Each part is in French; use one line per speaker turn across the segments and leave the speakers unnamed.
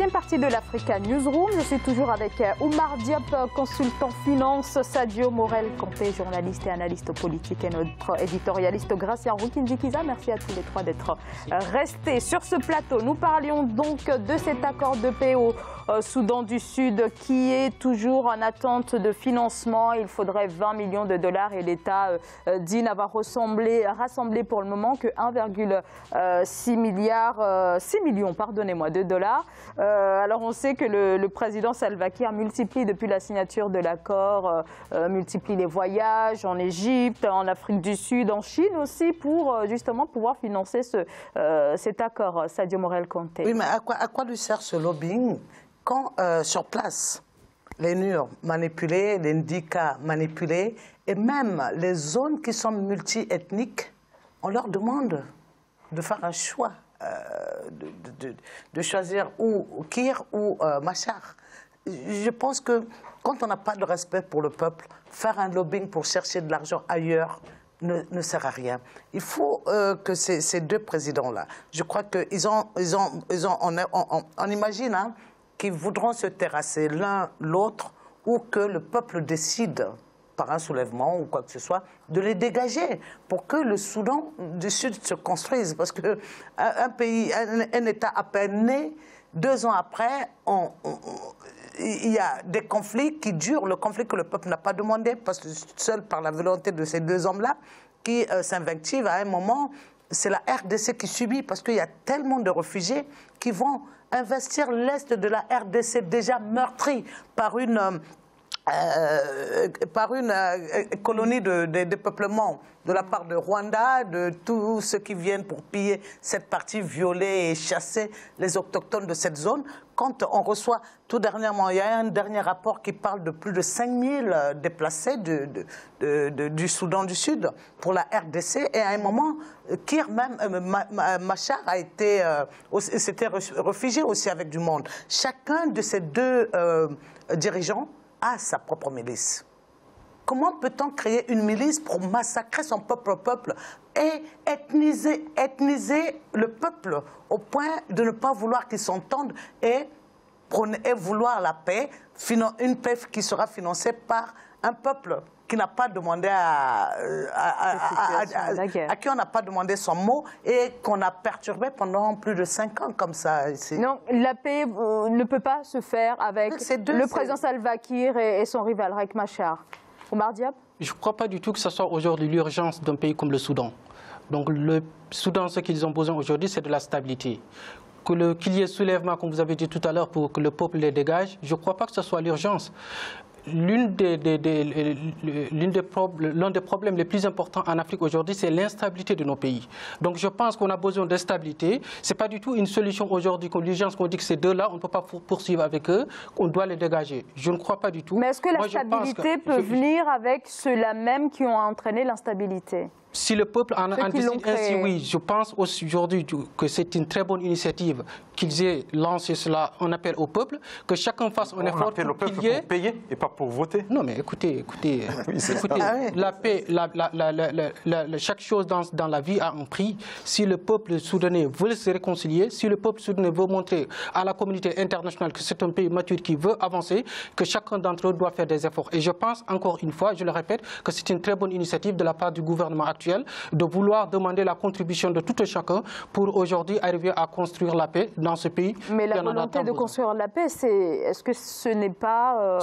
deuxième partie de l'Africa Newsroom. Je suis toujours avec Oumar Diop, consultant finance, Sadio Morel-Kanté, journaliste et analyste politique, et notre éditorialiste Gracia Rukindikiza. Merci à tous les trois d'être restés sur ce plateau. Nous parlions donc de cet accord de paix au Soudan du Sud qui est toujours en attente de financement. Il faudrait 20 millions de dollars et l'État dit n'avoir rassemblé pour le moment que 1,6 millions de dollars. Alors on sait que le président Salva Kiir multiplie depuis la signature de l'accord, multiplie les voyages en Égypte, en Afrique du Sud, en Chine aussi pour justement pouvoir financer cet accord. Sadio Morel-Kanté.
Oui, mais à quoi lui sert ce lobbying quand sur place les NUR manipulés, les Ndika manipulés et même les zones qui sont multi-ethniques, on leur demande de faire un choix. De choisir ou Kiir ou Machar. Je pense que quand on n'a pas de respect pour le peuple, faire un lobbying pour chercher de l'argent ailleurs ne sert à rien. Il faut que ces deux présidents-là, je crois on imagine hein, qu'ils voudront se terrasser l'un l'autre ou que le peuple décide par un soulèvement ou quoi que ce soit, de les dégager pour que le Soudan du Sud se construise. Parce qu'un pays, un État à peine né, 2 ans après, il y a des conflits qui durent, le conflit que le peuple n'a pas demandé, parce que seul par la volonté de ces 2 hommes-là, qui s'invectivent à un moment, c'est la RDC qui subit, parce qu'il y a tellement de réfugiés qui vont investir l'Est de la RDC déjà meurtrie par une colonie de dépeuplement de la part de Rwanda, de tous ceux qui viennent pour piller cette partie, violer et chasser les autochtones de cette zone. Quand on reçoit, tout dernièrement, il y a un dernier rapport qui parle de plus de 5000 déplacés du Soudan du Sud pour la RDC. Et à un moment, Kiir même, Machar s'était réfugié aussi avec du monde. Chacun de ces deux dirigeants a sa propre milice. Comment peut-on créer une milice pour massacrer son peuple et ethniser le peuple au point de ne pas vouloir qu'ils s'entendent et vouloir la paix, une paix qui sera financée par un peuple qui n'a pas demandé à qui on n'a pas demandé son mot et qu'on a perturbé pendant plus de 5 ans comme ça.
Non, la paix ne peut pas se faire avec le président Salva Kiir et son rival Riek Machar. Oumar Diop ?
Je ne crois pas du tout que ce soit aujourd'hui l'urgence d'un pays comme le Soudan. Donc le Soudan, ce qu'ils ont besoin aujourd'hui, c'est de la stabilité. Qu'il y ait soulèvement, comme vous avez dit tout à l'heure, pour que le peuple les dégage, je ne crois pas que ce soit l'urgence. L'un des problèmes les plus importants en Afrique aujourd'hui, c'est l'instabilité de nos pays. Donc je pense qu'on a besoin de stabilité. Ce n'est pas du tout une solution aujourd'hui, comme l'urgence qu'on dit que ces deux-là, on ne peut pas poursuivre avec eux, on doit les dégager. Je ne crois pas du tout.
Mais est-ce que la stabilité peut venir avec ceux-là même qui ont entraîné l'instabilité ?
Si le peuple en anticipe ainsi, oui, je pense aujourd'hui que c'est une très bonne initiative qu'ils aient lancé cela. On appelle au peuple que chacun fasse un effort.
On appelle au peuple pour payer et pas pour voter.
Non, mais écoutez, la paix, chaque chose dans la vie a un prix. Si le peuple soudanais veut se réconcilier, si le peuple soudanais veut montrer à la communauté internationale que c'est un pays mature qui veut avancer, que chacun d'entre eux doit faire des efforts. Et je pense, encore une fois, je le répète, que c'est une très bonne initiative de la part du gouvernement actuel de vouloir demander la contribution de tout un chacun pour aujourd'hui arriver à construire la paix dans ce pays.
Mais la volonté de construire la paix, est-ce que ce n'est pas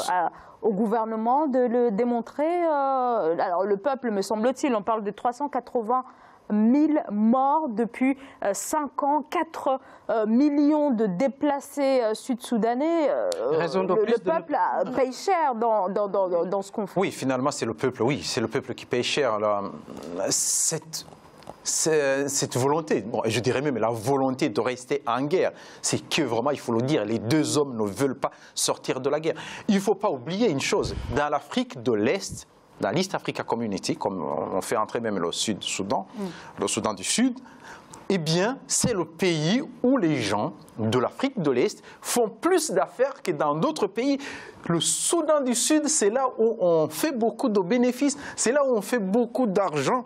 au gouvernement de le démontrer Alors le peuple, me semble-t-il, on parle de 380 000 morts depuis 5 ans, 4 millions de déplacés sud-soudanais. Le peuple paye cher dans ce conflit.
Oui, finalement, c'est le peuple, qui paye cher. Alors, cette volonté, bon, je dirais même la volonté de rester en guerre, c'est que vraiment, il faut le dire, les deux hommes ne veulent pas sortir de la guerre. Il ne faut pas oublier une chose, dans l'Afrique de l'Est, dans l'East Africa Community, comme on fait entrer même le Sud-Soudan, le Soudan du Sud, eh bien, c'est le pays où les gens de l'Afrique de l'Est font plus d'affaires que dans d'autres pays. Le Soudan du Sud, c'est là où on fait beaucoup de bénéfices, c'est là où on fait beaucoup d'argent.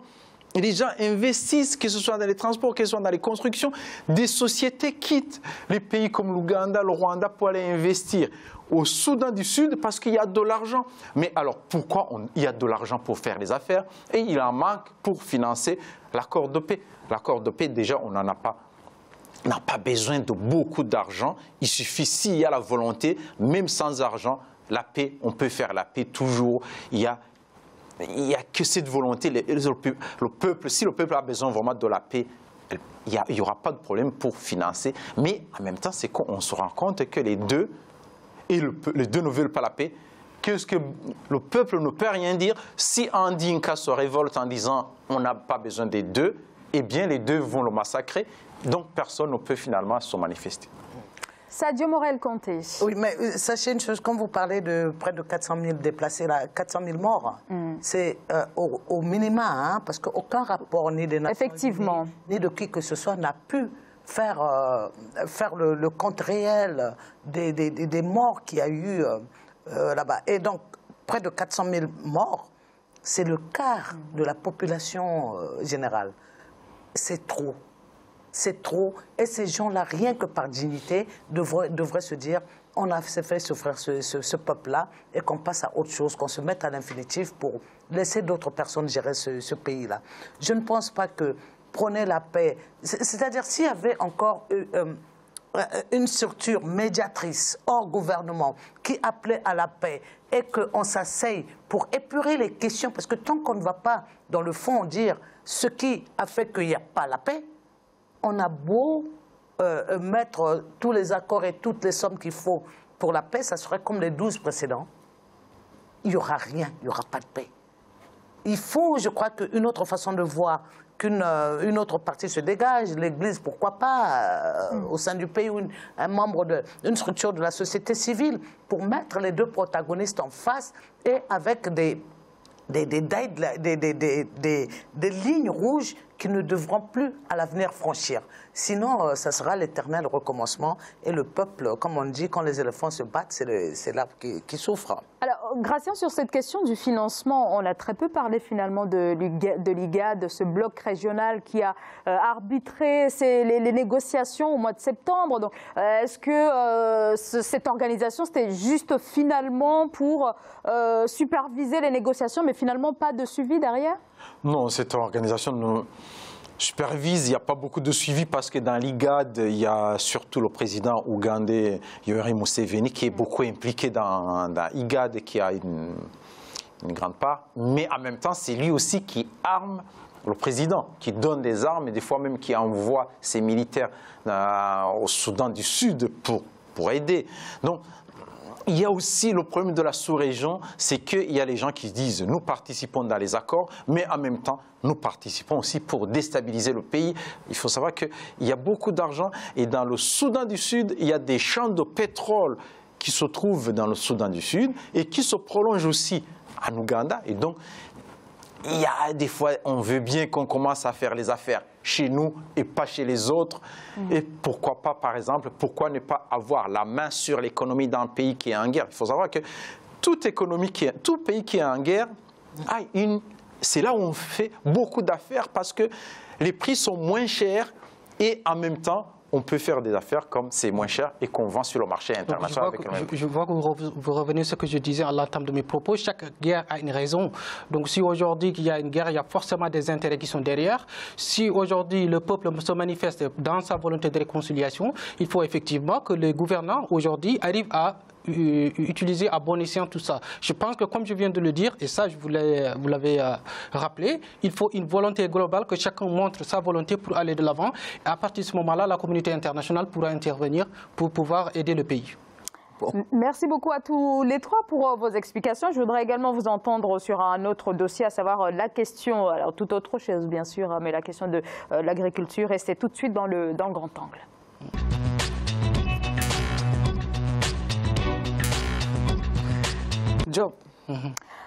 les gens investissent, que ce soit dans les transports, que ce soit dans les constructions. Des sociétés quittent les pays comme l'Ouganda, le Rwanda pour aller investir au Soudan du Sud parce qu'il y a de l'argent. Mais alors, pourquoi il y a de l'argent pour faire les affaires et il en manque pour financer l'accord de paix? L'accord de paix, déjà, on n'en a pas. On n'a pas besoin de beaucoup d'argent. Il suffit, s'il y a la volonté, même sans argent, la paix, on peut faire la paix toujours. Il y a que cette volonté. Le peuple, si le peuple a besoin vraiment de la paix, il n'y aura pas de problème pour financer. Mais en même temps, c'est qu'on se rend compte que les deux ne veulent pas la paix. Qu'est-ce que le peuple ne peut rien dire? Si un Dinka se révolte en disant on n'a pas besoin des deux, eh bien les deux vont le massacrer. Donc personne ne peut finalement se manifester.
Sadio Morel-Conté.
Oui, mais sachez une chose, quand vous parlez de près de 400 000 déplacés, là, 400 000 morts, c'est au minima, hein, parce qu'aucun rapport ni des Nations Unies, ni de qui que ce soit n'a pu faire le compte réel des morts qu'il y a eu là-bas. Et donc, près de 400 000 morts, c'est le quart de la population générale. C'est trop. C'est trop. Et ces gens-là, rien que par dignité, devraient se dire on a fait souffrir ce peuple-là et qu'on passe à autre chose, qu'on se mette à l'infinitif pour laisser d'autres personnes gérer ce pays-là. Je ne pense pas que prôner la paix, c'est-à-dire s'il y avait encore une structure médiatrice hors gouvernement qui appelait à la paix et qu'on s'asseye pour épurer les questions, parce que tant qu'on ne va pas dans le fond dire ce qui a fait qu'il n'y a pas la paix, on a beau mettre tous les accords et toutes les sommes qu'il faut pour la paix, ça serait comme les 12 précédents. Il n'y aura rien, il n'y aura pas de paix. Il faut, je crois, qu'une autre façon de voir, qu'une autre partie se dégage, l'Église, pourquoi pas, au sein du pays, ou un membre d'une structure de la société civile, pour mettre les deux protagonistes en face et avec des lignes rouges qui ne devront plus à l'avenir franchir. Sinon, ça sera l'éternel recommencement et le peuple, comme on dit, quand les éléphants se battent, c'est l'arbre qui souffre.
Alors, Gratien, sur cette question du financement, on a très peu parlé finalement de l'IGAD, de ce bloc régional qui a arbitré les négociations au mois de septembre. Est-ce que cette organisation, c'était juste finalement pour superviser les négociations, mais finalement pas de suivi derrière?
Non, cette organisation ne supervise, il n'y a pas beaucoup de suivi parce que dans l'IGAD, il y a surtout le président ougandais Yoweri Museveni qui est beaucoup impliqué dans l'IGAD et qui a une grande part. Mais en même temps, c'est lui aussi qui arme le président, qui donne des armes et des fois même qui envoie ses militaires au Soudan du Sud pour aider. Donc, il y a aussi le problème de la sous-région, c'est qu'il y a les gens qui disent nous participons dans les accords, mais en même temps nous participons aussi pour déstabiliser le pays. Il faut savoir qu'il y a beaucoup d'argent et dans le Soudan du Sud, il y a des champs de pétrole qui se trouvent dans le Soudan du Sud et qui se prolongent aussi en Ouganda. Et donc, il y a des fois, on veut bien qu'on commence à faire les affaires chez nous et pas chez les autres. Et pourquoi pas, par exemple, pourquoi ne pas avoir la main sur l'économie d'un pays qui est en guerre? Il faut savoir que tout pays qui est en guerre, c'est là où on fait beaucoup d'affaires parce que les prix sont moins chers et en même temps, on peut faire des affaires comme c'est moins cher et qu'on vend sur le marché international.
Je vois que vous revenez à ce que je disais à l'entame de mes propos. Chaque guerre a une raison. Donc si aujourd'hui il y a une guerre, il y a forcément des intérêts qui sont derrière. Si aujourd'hui le peuple se manifeste dans sa volonté de réconciliation, il faut effectivement que les gouvernants aujourd'hui arrivent à utiliser à bon escient tout ça. Je pense que comme je viens de le dire, et ça vous l'avez rappelé, il faut une volonté globale, que chacun montre sa volonté pour aller de l'avant. Et à partir de ce moment-là, la communauté internationale pourra intervenir pour pouvoir aider le pays.
Merci beaucoup à tous les trois pour vos explications. Je voudrais également vous entendre sur un autre dossier, à savoir la question, alors toute autre chose bien sûr, mais la question de l'agriculture, et c'est tout de suite dans le grand angle.
Job.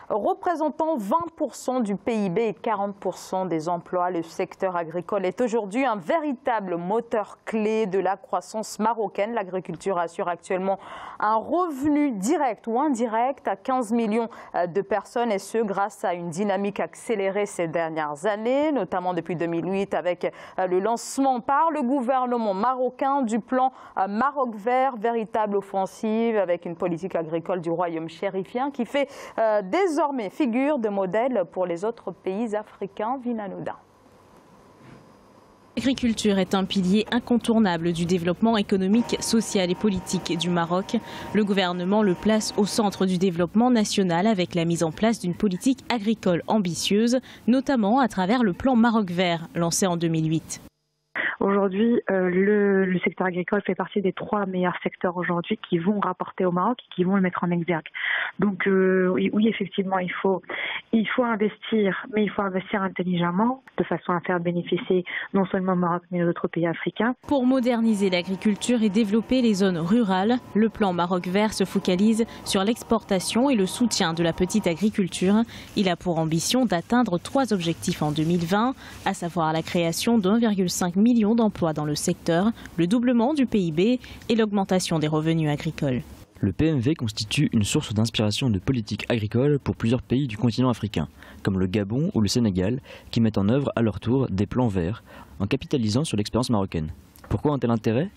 Représentant 20% du PIB et 40% des emplois, le secteur agricole est aujourd'hui un véritable moteur clé de la croissance marocaine. L'agriculture assure actuellement un revenu direct ou indirect à 15 millions de personnes, et ce grâce à une dynamique accélérée ces dernières années, notamment depuis 2008 avec le lancement par le gouvernement marocain du plan Maroc Vert, véritable offensive avec une politique agricole du royaume chérifien qui fait désormais figure de modèle pour les autres pays africains. Vinanouda.
L'agriculture est un pilier incontournable du développement économique, social et politique du Maroc. Le gouvernement le place au centre du développement national avec la mise en place d'une politique agricole ambitieuse, notamment à travers le plan Maroc Vert, lancé en 2008.
Aujourd'hui, le secteur agricole fait partie des 3 meilleurs secteurs aujourd'hui qui vont rapporter au Maroc et qui vont le mettre en exergue. Donc oui, effectivement, il faut investir, mais il faut investir intelligemment, de façon à faire bénéficier non seulement le Maroc, mais d'autres pays africains.
Pour moderniser l'agriculture et développer les zones rurales, le plan Maroc Vert se focalise sur l'exportation et le soutien de la petite agriculture. Il a pour ambition d'atteindre 3 objectifs en 2020, à savoir la création d'1,5 million d'emplois dans le secteur, le doublement du PIB et l'augmentation des revenus agricoles.
Le PMV constitue une source d'inspiration de politique agricole pour plusieurs pays du continent africain, comme le Gabon ou le Sénégal, qui mettent en œuvre à leur tour des plans verts, en capitalisant sur l'expérience marocaine. Pourquoi un tel intérêt ?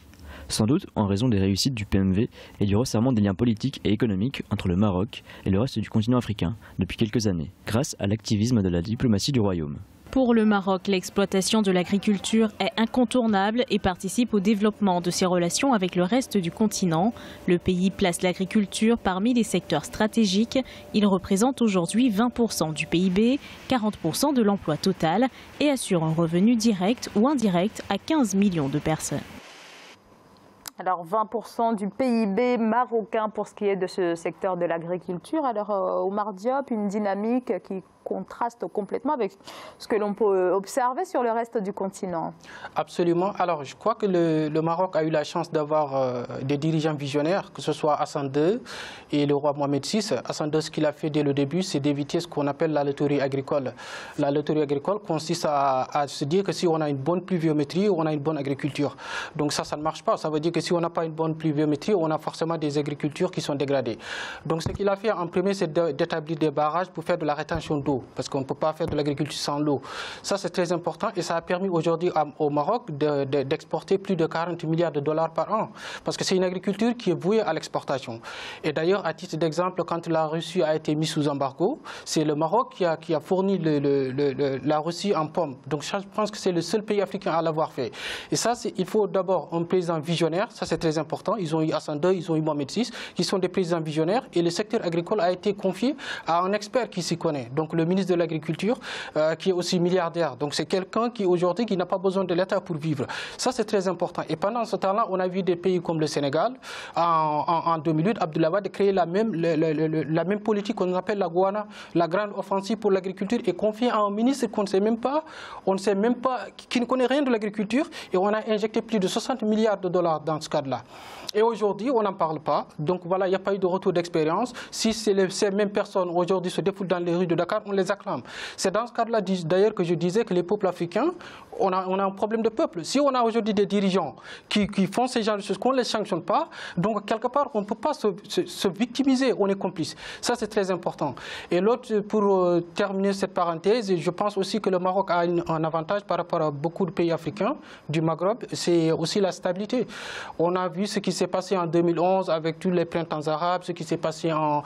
Sans doute en raison des réussites du PMV et du resserrement des liens politiques et économiques entre le Maroc et le reste du continent africain depuis quelques années, grâce à l'activisme de la diplomatie du royaume.
Pour le Maroc, l'exploitation de l'agriculture est incontournable et participe au développement de ses relations avec le reste du continent. Le pays place l'agriculture parmi les secteurs stratégiques. Il représente aujourd'hui 20% du PIB, 40% de l'emploi total et assure un revenu direct ou indirect à 15 millions de personnes.
Alors 20% du PIB marocain pour ce qui est de ce secteur de l'agriculture. Alors Oumar Diop, une dynamique qui contraste complètement avec ce que l'on peut observer sur le reste du continent.
Absolument. Alors je crois que le Maroc a eu la chance d'avoir des dirigeants visionnaires, que ce soit Hassan II et le roi Mohamed VI. Hassan II, ce qu'il a fait dès le début, c'est d'éviter ce qu'on appelle la loterie agricole. La loterie agricole consiste à se dire que si on a une bonne pluviométrie, on a une bonne agriculture. Donc ça ne marche pas. Ça veut dire que si on n'a pas une bonne pluviométrie, on a forcément des agricultures qui sont dégradées. Donc ce qu'il a fait en premier, c'est d'établir des barrages pour faire de la rétention d'eau, parce qu'on ne peut pas faire de l'agriculture sans l'eau. Ça, c'est très important et ça a permis aujourd'hui au Maroc d'exporter plus de 40 milliards de dollars par an, parce que c'est une agriculture qui est vouée à l'exportation. Et d'ailleurs, à titre d'exemple, quand la Russie a été mise sous embargo, c'est le Maroc qui a fourni la Russie en pommes. Donc je pense que c'est le seul pays africain à l'avoir fait. Et ça, il faut d'abord un président visionnaire, ça c'est très important. Ils ont eu Hassan II, ils ont eu Mohamed VI, qui sont des présidents visionnaires, et le secteur agricole a été confié à un expert qui s'y connaît. Donc le ministre de l'Agriculture, qui est aussi milliardaire. Donc c'est quelqu'un qui aujourd'hui qui n'a pas besoin de l'État pour vivre. Ça c'est très important. Et pendant ce temps-là, on a vu des pays comme le Sénégal, en 2008, Abdoulaye Wade créer la même politique qu'on appelle la Gouana, la grande offensive pour l'agriculture, et confier à un ministre qu'on ne sait même pas, qui ne connaît rien de l'agriculture, et on a injecté plus de 60 milliards de dollars dans ce cadre-là. Et aujourd'hui, on n'en parle pas. Donc voilà, il n'y a pas eu de retour d'expérience. Si ces mêmes personnes aujourd'hui se défoulent dans les rues de Dakar, on les acclame. C'est dans ce cadre-là d'ailleurs que je disais que les peuples africains, on a un problème de peuple. Si on a aujourd'hui des dirigeants qui font ces genres de choses, qu'on ne les sanctionne pas, donc quelque part, on ne peut pas se victimiser, on est complice. Ça, c'est très important. Et l'autre, pour terminer cette parenthèse, je pense aussi que le Maroc a un avantage par rapport à beaucoup de pays africains du Maghreb, c'est aussi la stabilité. On a vu ce qui s'est passé en 2011 avec tous les printemps arabes, ce qui s'est passé en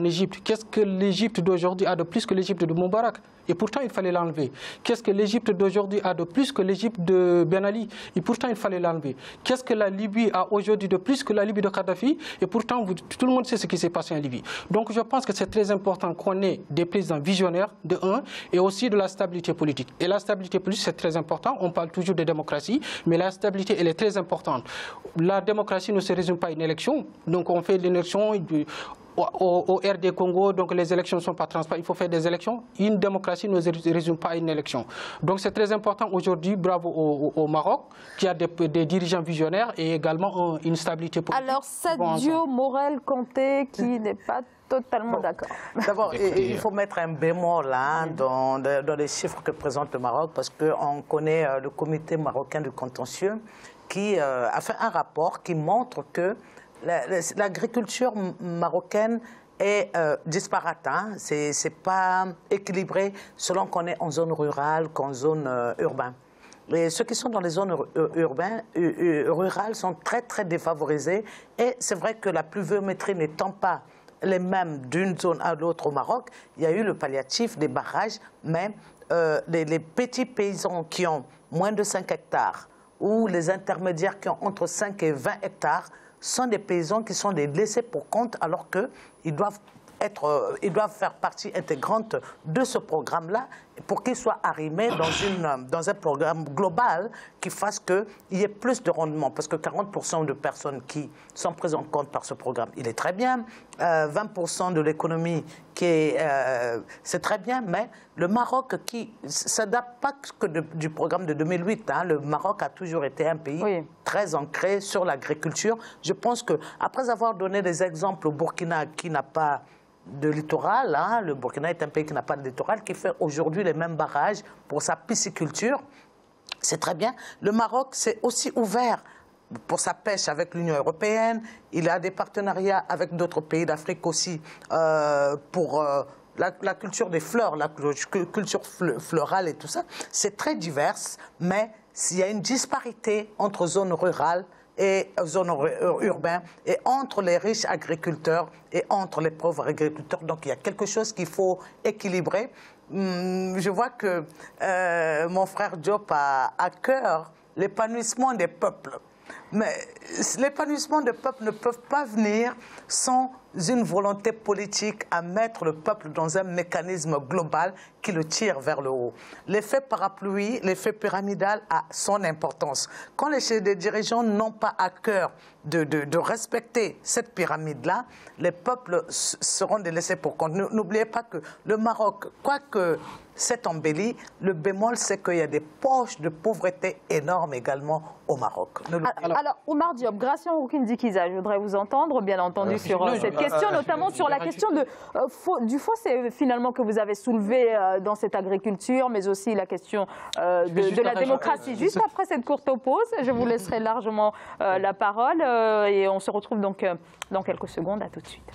Égypte. Qu'est-ce que l'Égypte d'aujourd'hui a de plus que l'Égypte de Moubarak? Et pourtant, il fallait l'enlever. Qu'est-ce que l'Égypte d'aujourd'hui a de plus que l'Égypte de Ben Ali? Et pourtant, il fallait l'enlever. Qu'est-ce que la Libye a aujourd'hui de plus que la Libye de Kadhafi? Et pourtant, tout le monde sait ce qui s'est passé en Libye. Donc, je pense que c'est très important qu'on ait des présidents visionnaires, de un, et aussi de la stabilité politique. Et la stabilité politique, c'est très important. On parle toujours de démocratie, mais la stabilité, elle est très importante. La démocratie ne se résume pas à une élection. Donc, on fait l'élection au RD Congo, donc les élections ne sont pas transparentes, il faut faire des élections. Une démocratie ne se résume pas à une élection. Donc c'est très important aujourd'hui, bravo au Maroc, qui a des dirigeants visionnaires et également une stabilité politique.
Alors Sadio Morel Kanté, qui n'est pas Totalement d'accord.
D'abord, il faut mettre un bémol dans les chiffres que présente le Maroc, parce qu'on connaît le comité marocain du contentieux qui a fait un rapport qui montre que l'agriculture marocaine est disparate. C'est pas équilibré selon qu'on est en zone rurale qu'en zone urbaine. Et ceux qui sont dans les zones rurales sont très, très défavorisés. Et c'est vrai que la pluviométrie n'étant pas les mêmes d'une zone à l'autre au Maroc, il y a eu le palliatif des barrages, mais les petits paysans qui ont moins de 5 hectares ou les intermédiaires qui ont entre 5 et 20 hectares sont des paysans qui sont des laissés pour compte alors qu'ils doivent faire partie intégrante de ce programme-là pour qu'ils soient arrimés dans un programme global qui fasse qu'il y ait plus de rendement. Parce que 40% de personnes qui sont prises en compte par ce programme, il est très bien. 20% de l'économie, c'est très bien. Mais le Maroc, ça ne date pas que du programme de 2008. Le Maroc a toujours été un pays très ancré sur l'agriculture. Je pense qu'après avoir donné des exemples au Burkina qui n'a pas de littoral, le Burkina est un pays qui n'a pas de littoral, qui fait aujourd'hui les mêmes barrages pour sa pisciculture. C'est très bien. Le Maroc s'est aussi ouvert pour sa pêche avec l'Union européenne. Il a des partenariats avec d'autres pays d'Afrique aussi pour la culture des fleurs, la culture florale et tout ça. C'est très divers, mais s'il y a une disparité entre zones rurales et zones urbaines, et entre les riches agriculteurs et entre les pauvres agriculteurs. Donc il y a quelque chose qu'il faut équilibrer. Je vois que mon frère Diop a à cœur l'épanouissement des peuples. Mais l'épanouissement des peuples ne peut pas venir sans une volonté politique à mettre le peuple dans un mécanisme global qui le tire vers le haut. L'effet parapluie, l'effet pyramidal a son importance. Quand les dirigeants n'ont pas à cœur de respecter cette pyramide-là, les peuples seront délaissés pour compte. N'oubliez pas que le Maroc, quoique c'est embelli, le bémol, c'est qu'il y a des poches de pauvreté énormes également au Maroc.
Alors, Oumar Diop, Gracia Nroukine-Dikiza, je voudrais vous entendre, bien entendu, sur cette question, notamment sur la question du fossé, finalement, que vous avez soulevé dans cette agriculture, mais aussi la question de la démocratie. Juste après cette courte pause, je vous laisserai largement la parole et on se retrouve donc dans quelques secondes. À tout de suite.